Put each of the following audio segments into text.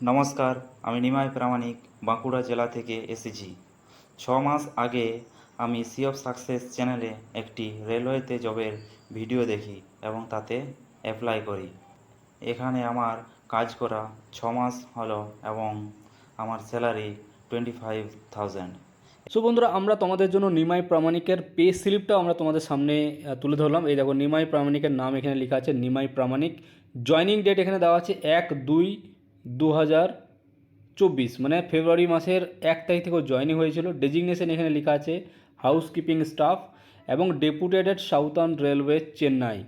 নমস্কার, আমি নিমাই প্রামাণিক বাঁকুড়া জেলা থেকে এসেছি। 6 মাস আগে আমি সি অফ সাকসেস চ্যানেলে একটি রেলওয়েতে জবের ভিডিও দেখি এবং তাতে অ্যাপ্লাই করি। এখানে আমার কাজ করা 6 মাস হলো এবং আমার স্যালারি 25,000। বন্ধুরা, আমরা তোমাদের জন্য নিমাই প্রামাণিকের পে স্লিপটা আমরা তোমাদের সামনে তুলে ধরলাম। এই দেখো, নিমাই প্রামাণিকের নাম এখানে লেখা আছে নিমাই প্রামাণিক। জয়নিং ডেট এখানে দেওয়া আছে 1/2/2024, মানে ফেব্রুয়ারি মাসের 1 তারিখ থেকে জয়নিং হয়েছিল। ডেজিগনেশন এখানে লেখা আছে হাউসকিপিং স্টাফ এবং ডেপুটেটেড সাউথার্ন রেলওয়ে চেন্নাই।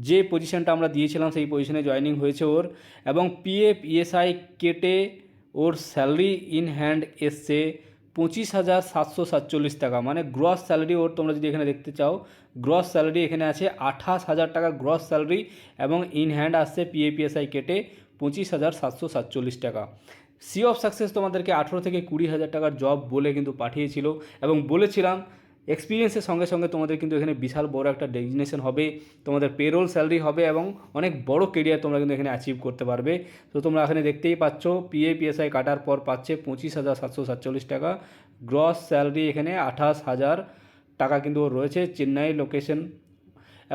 যে পজিশনটা আমরা দিয়েছিলাম সেই পজিশনে জয়নিং হয়েছে ওর। এবং পিএফ ইএসআই কেটে ওর স্যালারি ইন হ্যান্ড এসছে 25,747 টাকা, মানে গ্রস স্যালারি ওর। তোমরা যদি এখানে দেখতে চাও, গ্রস স্যালারি এখানে আছে 28,000 টাকা গ্রস স্যালারি, এবং ইন হ্যান্ড আসছে পিএপিএসআই কেটে 25,747 টাকা। সি অফ সাকসেস তোমাদেরকে 18 থেকে 20,000 টাকার জব বলে কিন্তু পাঠিয়েছিল, এবং বলেছিলাম এক্সপিরিয়েন্সের সঙ্গে সঙ্গে তোমাদের কিন্তু এখানে বিশাল বড় একটা ডেজিগনেশন হবে, তোমাদের পেরোল স্যালারি হবে এবং অনেক বড় কেরিয়ার তোমরা কিন্তু এখানে অ্যাচিভ করতে পারবে। তো তোমরা এখানে দেখতেই পাচ্ছ পিএপিএসআই কাটার পর পাচ্ছে 25,747 টাকা গ্রস স্যালারি। এখানে 28,000 টাকা কিন্তু ওর রয়েছে। চেন্নাই লোকেশন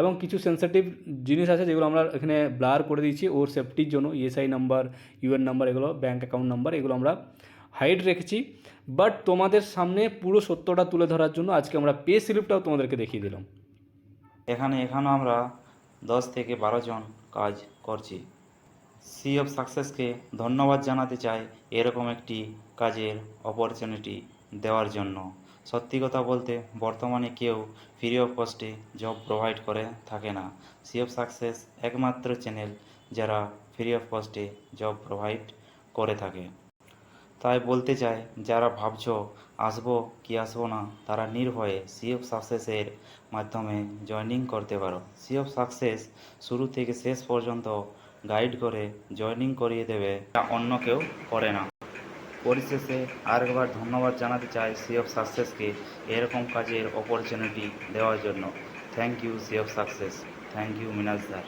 এবং কিছু সেন্সিটিভ জিনিস আছে যেগুলো আমরা এখানে ব্লার করে দিয়েছি ওর সেফটির জন্য। ইএসআই নাম্বার, ইউএন নাম্বার, এগুলো ব্যাঙ্ক অ্যাকাউন্ট নাম্বার, এগুলো আমরা হাইড রেখেছি। বাট তোমাদের সামনে পুরো সত্যটা তুলে ধরার জন্য আজকে আমরা পে স্লিপটাও তোমাদেরকে দেখিয়ে দিলাম। এখানেও আমরা 10 থেকে 12 জন কাজ করছি। সি অফ সাকসেসকে ধন্যবাদ জানাতে চাই এরকম একটি কাজের অপরচুনিটি দেওয়ার জন্য। সত্যি কথা বলতে বর্তমানে কেউ ফ্রি অফ কস্টে জব প্রোভাইড করে থাকে না। সি অফ সাকসেস একমাত্র চ্যানেল যারা ফ্রি অফ কস্টে জব প্রোভাইড করে থাকে। তাই বলতে চাই, যারা ভাবছো আসবো কি আসবো না, তারা নির্ভয়ে সি অফ সাকসেসের মাধ্যমে জয়েনিং করতে পারো। সি অফ সাকসেস শুরু থেকে শেষ পর্যন্ত গাইড করে জয়েনিং করিয়ে দেবে, যা অন্য কেউ করে না। পরিশেষে আরেকবার ধন্যবাদ জানাতে চাই সি অফ সাকসেসকে এরকম কাজের অপরচুনিটি দেওয়ার জন্য। Thank you C of success, thank you মিনাজদার।